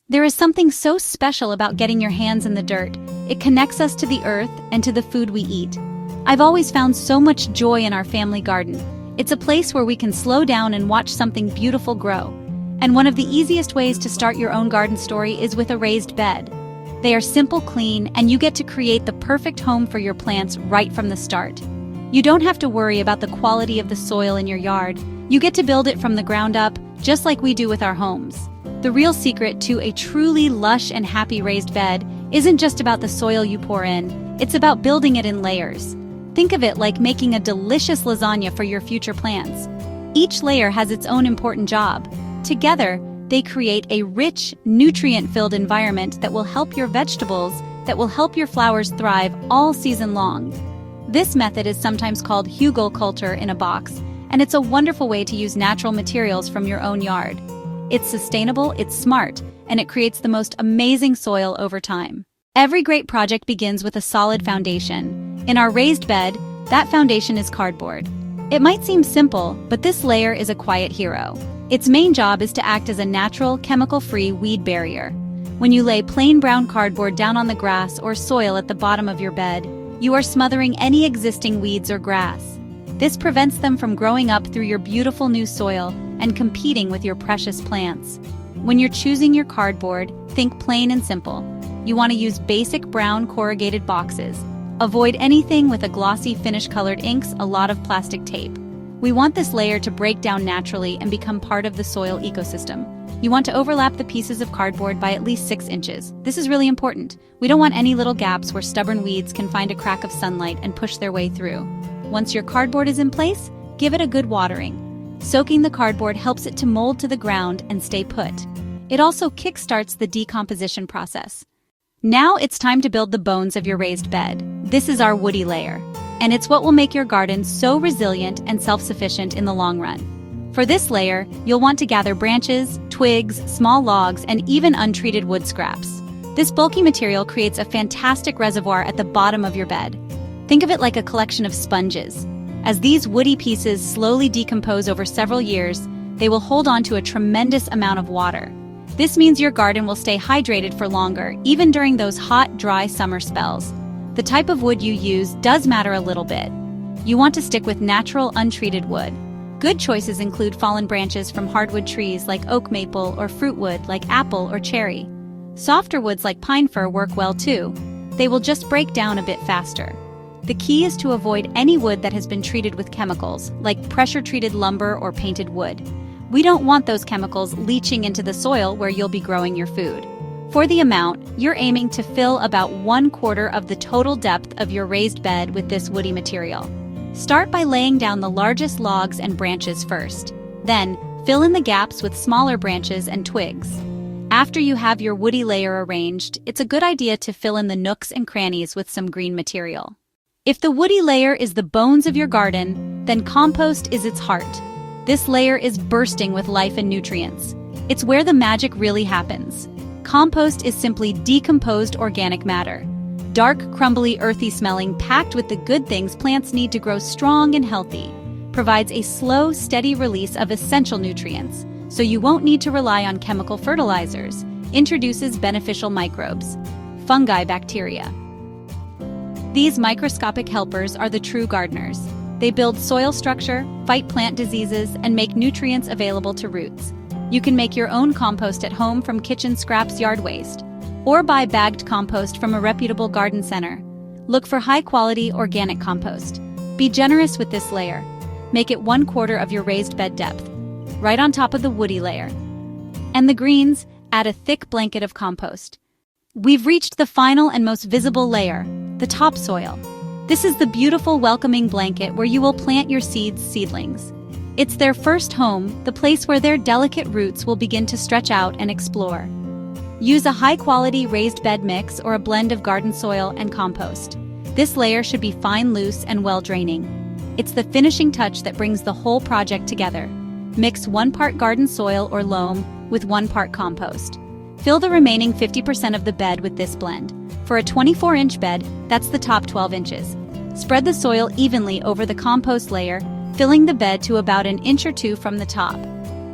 There is something so special about getting your hands in the dirt. It connects us to the earth and to the food we eat. I've always found so much joy in our family garden. It's a place where we can slow down and watch something beautiful grow. And one of the easiest ways to start your own garden story is with a raised bed. They are simple, clean, and you get to create the perfect home for your plants right from the start. You don't have to worry about the quality of the soil in your yard. You get to build it from the ground up, just like we do with our homes. The real secret to a truly lush and happy raised bed isn't just about the soil you pour in, it's about building it in layers. Think of it like making a delicious lasagna for your future plants. Each layer has its own important job. Together, they create a rich, nutrient-filled environment that will help your vegetables, that will help your flowers thrive all season long. This method is sometimes called hugelkultur in a box, and it's a wonderful way to use natural materials from your own yard. It's sustainable, it's smart, and it creates the most amazing soil over time. Every great project begins with a solid foundation. In our raised bed, that foundation is cardboard. It might seem simple, but this layer is a quiet hero. Its main job is to act as a natural, chemical-free weed barrier. When you lay plain brown cardboard down on the grass or soil at the bottom of your bed, you are smothering any existing weeds or grass. This prevents them from growing up through your beautiful new soil and competing with your precious plants. When you're choosing your cardboard, think plain and simple. You want to use basic brown corrugated boxes. Avoid anything with a glossy finish-colored inks, a lot of plastic tape. We want this layer to break down naturally and become part of the soil ecosystem. You want to overlap the pieces of cardboard by at least 6 inches. This is really important. We don't want any little gaps where stubborn weeds can find a crack of sunlight and push their way through. Once your cardboard is in place, give it a good watering. Soaking the cardboard helps it to mold to the ground and stay put. It also kickstarts the decomposition process. Now it's time to build the bones of your raised bed. This is our woody layer, and it's what will make your garden so resilient and self-sufficient in the long run. For this layer, you'll want to gather branches, twigs, small logs, and even untreated wood scraps. This bulky material creates a fantastic reservoir at the bottom of your bed. Think of it like a collection of sponges. As these woody pieces slowly decompose over several years, they will hold on to a tremendous amount of water. This means your garden will stay hydrated for longer, even during those hot, dry summer spells. The type of wood you use does matter a little bit. You want to stick with natural, untreated wood. Good choices include fallen branches from hardwood trees like oak maple or fruit wood like apple or cherry. Softer woods like pine fir work well too. They will just break down a bit faster. The key is to avoid any wood that has been treated with chemicals, like pressure-treated lumber or painted wood. We don't want those chemicals leaching into the soil where you'll be growing your food. For the amount, you're aiming to fill about 1/4 of the total depth of your raised bed with this woody material. Start by laying down the largest logs and branches first. Then, fill in the gaps with smaller branches and twigs. After you have your woody layer arranged, it's a good idea to fill in the nooks and crannies with some green material. If the woody layer is the bones of your garden, then compost is its heart. This layer is bursting with life and nutrients. It's where the magic really happens. Compost is simply decomposed organic matter. Dark, crumbly, earthy smelling, packed with the good things plants need to grow strong and healthy. Provides a slow, steady release of essential nutrients, so you won't need to rely on chemical fertilizers. Introduces beneficial microbes, fungi, bacteria. These microscopic helpers are the true gardeners. They build soil structure, fight plant diseases, and make nutrients available to roots. You can make your own compost at home from kitchen scraps, yard waste, or buy bagged compost from a reputable garden center. Look for high-quality organic compost. Be generous with this layer. Make it 1/4 of your raised bed depth, right on top of the woody layer. And the greens, add a thick blanket of compost. We've reached the final and most visible layer, the topsoil. This is the beautiful, welcoming blanket where you will plant your seedlings. It's their first home, the place where their delicate roots will begin to stretch out and explore. Use a high-quality raised bed mix or a blend of garden soil and compost. This layer should be fine, loose, and well-draining. It's the finishing touch that brings the whole project together. Mix 1 part garden soil or loam with 1 part compost. Fill the remaining 50% of the bed with this blend. For a 24-inch bed, that's the top 12 inches. Spread the soil evenly over the compost layer, filling the bed to about 1 inch or 2 from the top.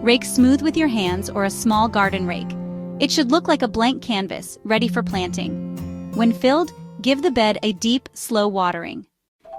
Rake smooth with your hands or a small garden rake. It should look like a blank canvas, ready for planting. When filled, give the bed a deep, slow watering.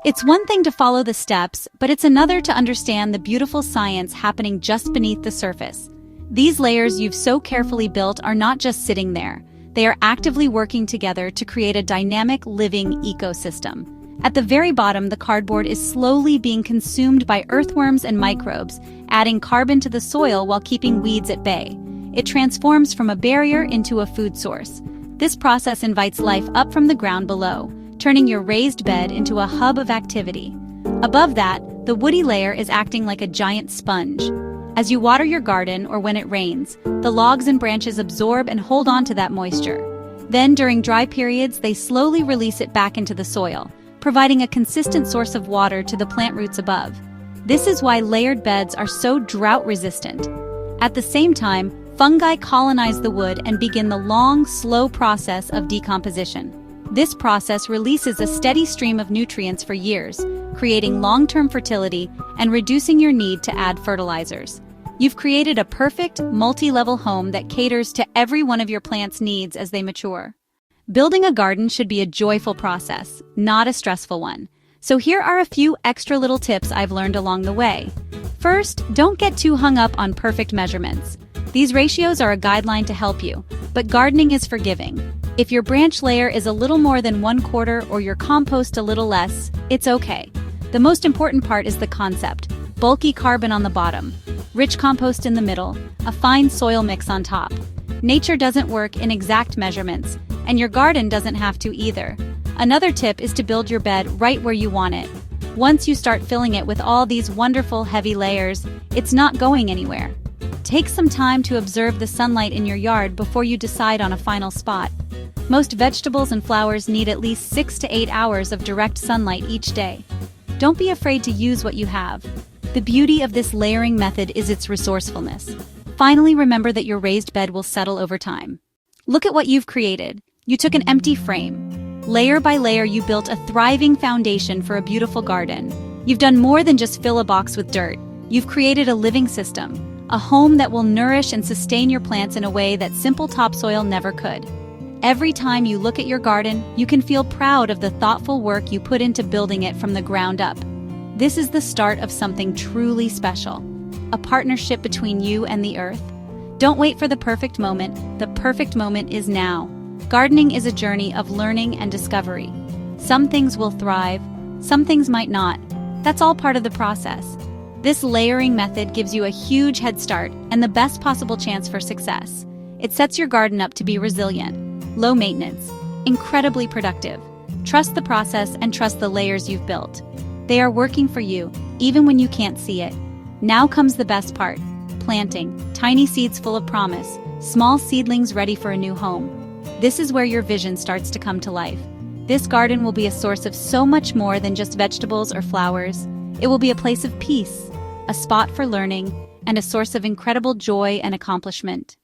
It's one thing to follow the steps, but it's another to understand the beautiful science happening just beneath the surface. These layers you've so carefully built are not just sitting there. They are actively working together to create a dynamic, living ecosystem. At the very bottom, the cardboard is slowly being consumed by earthworms and microbes, adding carbon to the soil while keeping weeds at bay. It transforms from a barrier into a food source. This process invites life up from the ground below, turning your raised bed into a hub of activity. Above that, the woody layer is acting like a giant sponge. As you water your garden or when it rains, the logs and branches absorb and hold on to that moisture. Then, during dry periods, they slowly release it back into the soil, providing a consistent source of water to the plant roots above. This is why layered beds are so drought-resistant. At the same time, fungi colonize the wood and begin the long, slow process of decomposition. This process releases a steady stream of nutrients for years, creating long-term fertility and reducing your need to add fertilizers. You've created a perfect, multi-level home that caters to every one of your plant's needs as they mature. Building a garden should be a joyful process, not a stressful one. So here are a few extra little tips I've learned along the way. First, don't get too hung up on perfect measurements. These ratios are a guideline to help you, but gardening is forgiving. If your branch layer is a little more than 1/4 or your compost a little less, it's okay. The most important part is the concept: bulky carbon on the bottom, rich compost in the middle, a fine soil mix on top. Nature doesn't work in exact measurements, and your garden doesn't have to either. Another tip is to build your bed right where you want it. Once you start filling it with all these wonderful heavy layers, it's not going anywhere. Take some time to observe the sunlight in your yard before you decide on a final spot. Most vegetables and flowers need at least 6 to 8 hours of direct sunlight each day. Don't be afraid to use what you have. The beauty of this layering method is its resourcefulness. Finally, remember that your raised bed will settle over time. Look at what you've created. You took an empty frame. Layer by layer, you built a thriving foundation for a beautiful garden. You've done more than just fill a box with dirt. You've created a living system, a home that will nourish and sustain your plants in a way that simple topsoil never could. Every time you look at your garden, you can feel proud of the thoughtful work you put into building it from the ground up. This is the start of something truly special, a partnership between you and the earth. Don't wait for the perfect moment. The perfect moment is now. Gardening is a journey of learning and discovery. Some things will thrive, some things might not. That's all part of the process. This layering method gives you a huge head start and the best possible chance for success. It sets your garden up to be resilient, low maintenance, incredibly productive. Trust the process and trust the layers you've built. They are working for you, even when you can't see it. Now comes the best part: planting. Tiny seeds full of promise, small seedlings ready for a new home. This is where your vision starts to come to life. This garden will be a source of so much more than just vegetables or flowers. It will be a place of peace, a spot for learning, and a source of incredible joy and accomplishment.